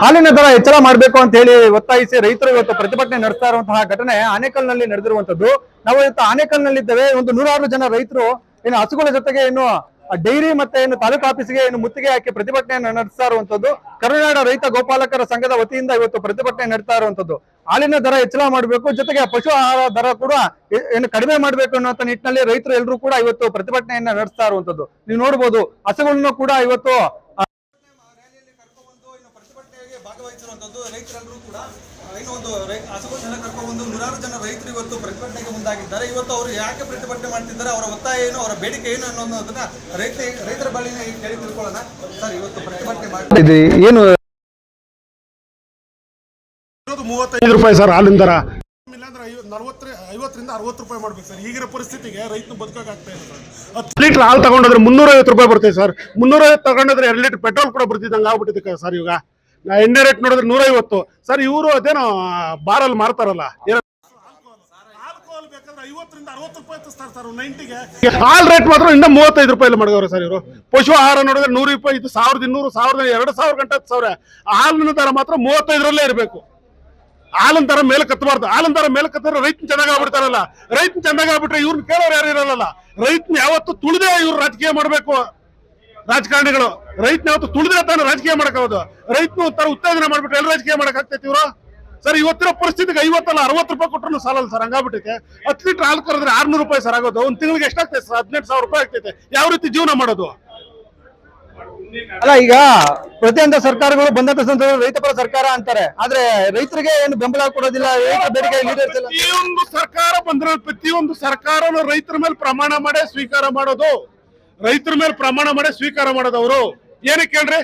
ಹಾಲಿನ ದರ ಹೆಚ್ಚಳ ಮಾಡಬೇಕು ಅಂತ ಹೇಳಿ ಒತ್ತಾಯಿಸಿ ರೈತರು ಇವತ್ತು ಪ್ರತಿಭಟನೆ ನಡೆಸ್ತಾ ಇರುವಂತಹ ಘಟನೆ ಆನೇಕಲ್ನಲ್ಲಿ ನಡೆದಿರುವಂತದ್ದು. ನಾವು ಇವತ್ತು ಆನೇಕಲ್ನಲ್ಲಿದ್ದೇವೆ. ಒಂದು 106 ಜನ ರೈತರು ಏನು ಹಸುಗಳ ಜೊತೆಗೆ ಏನು ಡೈರಿ ಮತ್ತೆ ಏನು ತಾಲೂಕು ಆಫೀಸ್ಗೆ ಏನು ಮುತ್ತಿಗೆ ಹಾಕಿ ಪ್ರತಿಭಟನೆಯನ್ನು ನಡೆಸ್ತಾ ಇರುವಂತದ್ದು. ಕರುನಾಡ ರೈತ ಗೋಪಾಲಕರ ಸಂಘದ ವತಿಯಿಂದ ಇವತ್ತು ಪ್ರತಿಭಟನೆ ನಡೆಸ್ತಾ ಇರುವಂತದ್ದು. ಹಾಲಿನ ದರ ಹೆಚ್ಚಳ ಮಾಡಬೇಕು, ಜೊತೆಗೆ ಪಶು ಆಹಾರ ದರ ಕೂಡ ಏನು ಕಡಿಮೆ ಮಾಡಬೇಕು ಅನ್ನುವಂತ ನಿಟ್ಟಿನಲ್ಲಿ ರೈತರು ಎಲ್ಲರೂ ಕೂಡ ಇವತ್ತು ಪ್ರತಿಭಟನೆಯನ್ನ ನಡೆಸ್ತಾ ಇರುವಂತದ್ದು. ನೀವು ನೋಡಬಹುದು, ಹಸುಗಳನ್ನು ಕೂಡ ಇವತ್ತು ಭಾಗವಹಿಸಿರುವಂತದ್ದು. ರೈತರೆಲ್ಲರೂ ಕೂಡ ಇನ್ನೊಂದು ಹಸುಗಳನ್ನೆಲ್ಲ ಕರ್ಕೊಂಡ್ಬಂದು 106 ಜನ ರೈತರು ಇವತ್ತು ಪ್ರತಿಭಟನೆಗೆ ಮುಂದಾಗಿದ್ದಾರೆ. ಇವತ್ತು ಅವರು ಯಾಕೆ ಪ್ರತಿಭಟನೆ ಮಾಡ್ತಿದ್ದಾರೆ, ಅವರ ಒತ್ತಾಯ ಏನು, ಅವರ ಬೇಡಿಕೆ ಏನು ಅನ್ನೋದನ್ನ ರೈತರ ಬಳಿ ಕೇಳಿ ತಿಳ್ಕೊಳ್ಳೋಣ. ಸರ್, ಇವತ್ತು ಪ್ರತಿಭಟನೆ ಮಾಡಿ ಏನು 35 ರೂಪಾಯಿ ಸರ್ ಹಾಲಿನ ದರ, ಇಲ್ಲಾಂದ್ರೆ 50ರಿಂದ 60 ರೂಪಾಯಿ ಮಾಡ್ಬೇಕು ಸರ್. ಈಗಿನ ಪರಿಸ್ಥಿತಿಗೆ ರೈತನ ಬದುಕಾಗ್ತಾ ಇಲ್ಲ ಸರ್. 10 ಲೀಟರ್ ಹಾಲು ತಗೊಂಡ್ರೆ 350 ರೂಪಾಯಿ ಬರ್ತದೆ ಸರ್. 350 ತಗೊಂಡ್ರೆ 2 ಲೀಟರ್ ಪೆಟ್ರೋಲ್ ಕೂಡ ಬರ್ತಿದ್ದಂಗೆ ಆಗ್ಬಿಟ್ಟಿದೆ ಸರ್. ಇವಾಗ ಎಣ್ಣೆ ರೇಟ್ ನೋಡಿದ್ರೆ 150 ಸರ್. ಇವರು ಅದೇನೋ ಬಾರಲ್ಲಿ ಮಾರ್ತಾರಲ್ಲ, ಆಲ್ಕೋಹಾಲ್ ಬೇಕಾದ್ರೆ 50ರಿಂದ 60 ರೂಪಾಯಿ ತಸ್ತಾರೆ ಸರ್ 90ಗೆ. ಹಾಲ್ ರೇಟ್ ಮಾತ್ರ ಇನ್ನ 35 ರೂಪಾಯಿ ಮಾಡಿದವ್ರೆ ಸರ್ ಇವರು. ಪಶು ಆಹಾರ ನೋಡಿದ್ರೆ 100 ರೂಪಾಯಿ ಇತ್ತು, 1200, 2000 ಗಂಟೆ 1000. ಹಾಲಿನ ದರ ಮಾತ್ರ 35ರಲ್ಲೇ ಇರಬೇಕು. ಹಾಲಿನ ದರ ಮೇಲೆ ಕತ್ತಬಾರ್ದು. ಹಾಲಿನ ದರ ಮೇಲೆ ಕತ್ತಿದ್ರೆ ರೈತನ ಚೆನ್ನಾಗಿ ಆಗ್ಬಿಡ್ತಾರಲ್ಲ. ರೈತನ ಚೆನ್ನಾಗಿ ಆಗ್ಬಿಟ್ರೆ ಇವ್ರನ್ನ ಕೇಳೋರು ಯಾರು ಇರಲ್ಲ. ರೈತನ ಯಾವತ್ತು ತುಳಿದೇ ಇವ್ರು ರಾಜಕೀಯ ಮಾಡ್ಬೇಕು. ರಾಜಕಾರಣಿಗಳು ರೈತನ ಯಾವತ್ತು ತುಳಿದ್ರೆ ತಾನು ರಾಜಕೀಯ ಮಾಡಕ್ಕಾಗೋದು. ರೈತನ ತರ ಉತ್ತೇಜನ ಮಾಡ್ಬಿಟ್ರೆ ಎಲ್ಲ ರಾಜಕೀಯ ಮಾಡಕ್ ಆಗ್ತೈತಿ ಇವರು ಸರ್. ಇವತ್ತಿನ ಪರಿಸ್ಥಿತಿಗೆ 50 ಅಲ್ಲ 60 ರೂಪಾಯಿ ಕೊಟ್ಟರು ಸಾಲಲ್ಲ ಸರ್. ಹಂಗಾಗ್ಬಿಟ್ಟೈತೆ. 10 ಲೀಟರ್ ಹಾಲು ಕರೆದ್ರೆ 600 ರೂಪಾಯಿ ಸರ್ ಆಗೋದು. ಒಂದು ತಿಂಗಳಿಗೆ ಎಷ್ಟಾಗ್ತೈತೆ ಸರ್? 18,000 ರೂಪಾಯಿ ಆಗ್ತೈತೆ. ಯಾವ ರೀತಿ ಜೀವನ ಮಾಡೋದು? ಅಲ್ಲ, ಈಗ ಪ್ರತಿಯೊಂದು ಸರ್ಕಾರಗಳು ಬಂದಂತ ಸಂದರ್ಭದಲ್ಲಿ ರೈತ ಪರ ಸರ್ಕಾರ ಅಂತಾರೆ, ಆದ್ರೆ ರೈತರಿಗೆ ಏನು ಬೆಂಬಲ ಕೊಡೋದಿಲ್ಲ. ಪ್ರತಿಯೊಂದು ಸರ್ಕಾರ ಬಂದ್ರೆ ಪ್ರತಿಯೊಂದು ಸರ್ಕಾರನು ರೈತರ ಮೇಲೆ ಪ್ರಮಾಣ ಮಾಡೇ ಸ್ವೀಕಾರ ಮಾಡೋದು. ರೈತರ ಮೇಲೆ ಪ್ರಮಾಣ ಮಾಡೇ ಸ್ವೀಕಾರ ಮಾಡೋದು. ಅವರು ಏನಕ್ಕೆ ಹೇಳ್ರಿ,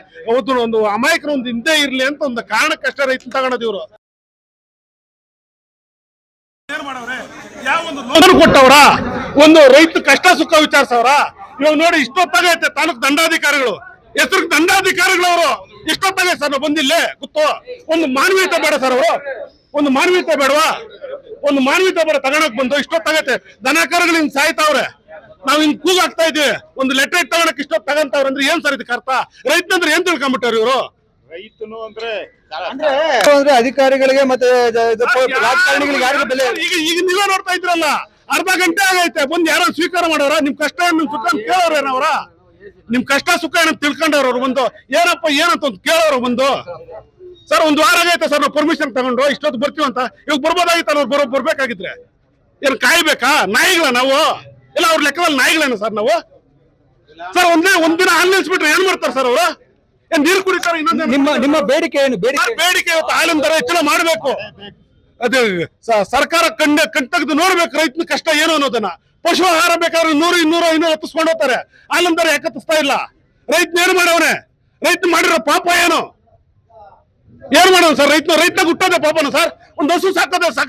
ಒಂದು ಅಮಾಯಕರ ಒಂದು ಹಿಂದೆ ಇರ್ಲಿ ಅಂತ ಒಂದು ಕಾರಣಕ್ಕಷ್ಟೇ ರೈತನ ತಗೊಳೋದು. ಇವರು ಏನ್ ಮಾಡವ್ರೆ? ಯಾವ ಒಂದು ಲೋನ್ ಕೊಟ್ಟವ್ರ, ಒಂದು ರೈತ ಕಷ್ಟ ಸುಖ ವಿಚಾರಿಸವ್ರ? ಇವಾಗ ನೋಡಿ, ಇಷ್ಟೊತ್ತಾಗೈತೆ ತಾಲೂಕು ದಂಡಾಧಿಕಾರಿಗಳು, ಹೆಸರು ದಂಡಾಧಿಕಾರಿಗಳು ಅವರು ಇಷ್ಟೊತ್ತಾಗೈತೆ ಸರ್. ನಾವು ಬಂದಿಲ್ಲೇ ಗೊತ್ತು. ಒಂದು ಮಾನವೀಯತೆ ಬೇಡ ಸರ್? ಅವರು ಒಂದು ಮಾನವೀಯತೆ ಬೇಡವಾ? ಒಂದು ಮಾನವೀಯತೆ ಬೇಡ ತಗೊಳಕ್ ಬಂದು ಇಷ್ಟೊತ್ತಾಗೈತೆ. ದನಕರುಗಳು ಹಿಂಗ್ ಸಾಯ್ತಾವ್ರೆ, ನಾವ್ ಹಿಂಗ್ ಕೂಗಾಗ್ತಾ ಇದೀವಿ. ಒಂದು ಲೆಟರ್ ತಗೊಳಕ್ ಇಷ್ಟೊತ್ತು ತಗಂತಾವ್ರ ಅಂದ್ರೆ ಏನ್ ಸರ್ ಇದಕ್ಕೆ ಅರ್ಥ? ರೈತನಂದ್ರೆ ಏನ್ ತಿಳ್ಕೊಂಡ್ಬಿಟ್ಟಾರ ಇವರು? ರೈತನು ಅಂದ್ರೆ ಅಧಿಕಾರಿಗಳಿಗೆ ಮತ್ತೆ ರಾಜಕಾರಣಿಗಳಿಗೆ ಯಾರಿಗೂ ಬೆಲೆ. ಈಗ ನೀವೇ ನೋಡ್ತಾ ಇದ್ರಲ್ಲ, ಅರ್ಧ ಗಂಟೆ ಆಗೈತೆ. ಬಂದು ಯಾರೋ ಸ್ವೀಕಾರ ಮಾಡೋರ? ನಿಮ್ ಕಷ್ಟ ನಿಮ್ ಸುಖ ಕೇಳೋರೇನವ್ರ? ನಿಮ್ ಕಷ್ಟ ಸುಖ ಏನಂತ ತಿಳ್ಕೊಂಡವ್ರ ಅವ್ರು ಬಂದು? ಏನಪ್ಪ ಏನಂತ ಒಂದು ಕೇಳೋರು ಬಂದು? ಸರ್, ಒಂದು ವಾರ ಆಗೈತೆ ಸರ್ ನಾವು ಪರ್ಮಿಷನ್ ತಗೊಂಡು ಇಷ್ಟೊತ್ತು ಬರ್ತೀವಿ ಅಂತ. ಇವಾಗ ಬರ್ಬೋದಾಗಿತ್ತಲ್ಲ, ಅವ್ರು ಬರ್ಬೇಕಾಗಿದ್ರೆ. ಏನ್ ಕಾಯ್ಬೇಕಾ? ನಾಯಿಗಳ ನಾವು? ಇಲ್ಲ ಅವ್ರ ಲೆಕ್ಕದಲ್ಲಿ ನಾಯಿಗಳೇನು ಸರ್ ನಾವು? ಸರ್, ಒಂದಿನ ಹಾಲು ನಿಲ್ಸ್ಬಿಟ್ರೆ ಏನ್ ಮಾಡ್ತಾರೆ ಸರ್ ಅವರು? ಏನ್ ನೀರು ಕುಡಿತಾರೆ? ಇನ್ನೊಂದು ನಿಮ್ಮ ಬೇಡಿಕೆ ಏನು? ಬೇಡಿಕೆ ಇವತ್ತು ಹಾಲಿನ ದರ ಹೆಚ್ಚಳ ಮಾಡ್ಬೇಕು. ಅದೇ ಸರ್ಕಾರ ಕಣ್ತೆಗೆದು ನೋಡ್ಬೇಕು ರೈತನ ಕಷ್ಟ ಏನು ಅನ್ನೋದನ್ನ. ಪಶು ಆಹಾರ ಬೇಕಾದ್ರೆ 100, 200, 500 ಹತ್ತಿಸ್ಕೊಂಡು ಹೋಗ್ತಾರೆ. ಹಾಲಿನ ದರ ಯಾಕೆ ಹತ್ತಿಸ್ತಾ ಇಲ್ಲ? ರೈತನ ಏನು ಮಾಡವನೆ? ರೈತ ಮಾಡಿರೋ ಪಾಪ ಏನು? ಏನ್ ಮಾಡೋದು ಸರ್? ರೈತನಾಗ ಹುಟ್ಟೋದೇ ಪಾಪನ ಸರ್? ಒಂದು ಹಸು ಸಾಕೋದೇ ಸರ್.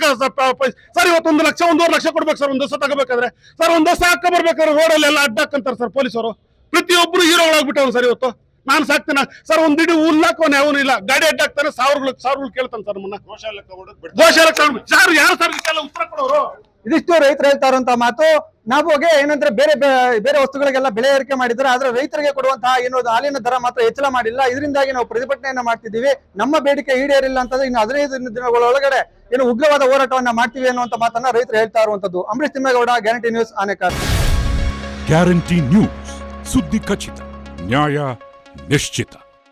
ಇವತ್ತು 1 ಲಕ್ಷ 1.5 ಲಕ್ಷ ಕೊಡ್ಬೇಕು ಸರ್ ಒಂದು ಹಸು ತಗೋಬೇಕಾದ್ರೆ. ಸರ್, ಒಂದು ಹಸು ಹಾಕ ಬರ್ಬೇಕಾದ್ರೆ ರೋಡಲ್ಲಿ ಎಲ್ಲ ಅಡ್ಡ ಹಾಕಂತಾರೆ ಸರ್ ಪೊಲೀಸರು. ಪ್ರತಿಯೊಬ್ರು ಹೀರೋಗಳಾಗ್ಬಿಟ್ಟವ್ರು ಸರ್ ಇವತ್ತು. ನಾನು ಸಾಕ್ತೇನೆ ಸರ್, ಒಂದ್ ಇಡೀ ಹುಲ್ಲಾಕೋನೆ ಅವನು ಇಲ್ಲ, ಗಾಡಿ ಅಡ್ಡ ಹಾಕ್ತಾನೆ, ಸಾವಿರಗಳು ಕೇಳ್ತಾನೆ ಸರ್. ನಮ್ಮನ್ನ ಗೋಶಾಲೆ ಸರ್, ಯಾರು ಸರ್ ಇದಕ್ಕೆಲ್ಲ ಉತ್ತರ ಕೊಡೋರು? ಇದಿಷ್ಟು ರೈತರು ಹೇಳ್ತಾ ಇರುವಂತ ಮಾತು. ನಾವು ಏನಂದ್ರೆ ಬೇರೆ ವಸ್ತುಗಳಿಗೆಲ್ಲ ಬೆಲೆ ಏರಿಕೆ ಮಾಡಿದ್ರೆ, ಆದ್ರೆ ರೈತರಿಗೆ ಕೊಡುವಂತಹ ಏನು ಹಾಲಿನ ದರ ಮಾತ್ರ ಹೆಚ್ಚಳ ಮಾಡಿಲ್ಲ. ಇದರಿಂದಾಗಿ ನಾವು ಪ್ರತಿಭಟನೆಯನ್ನ ಮಾಡ್ತಿದ್ದೀವಿ. ನಮ್ಮ ಬೇಡಿಕೆ ಈಡೇರಿಲ್ಲ ಅಂತಂದ್ರೆ ಇನ್ನು 15 ದಿನಗಳೊಳಗಡೆ ಏನು ಉಗ್ರವಾದ ಹೋರಾಟವನ್ನ ಮಾಡ್ತೀವಿ ಅನ್ನುವಂತ ಮಾತನ್ನ ರೈತರು ಹೇಳ್ತಾ ಇರುವಂತದ್ದು. Ambareesh Thimmegowda, guarantee news, Anekal. Guarantee news, ಸುದ್ದಿ ಖಚಿತ, ನ್ಯಾಯ ನಿಶ್ಚಿತ.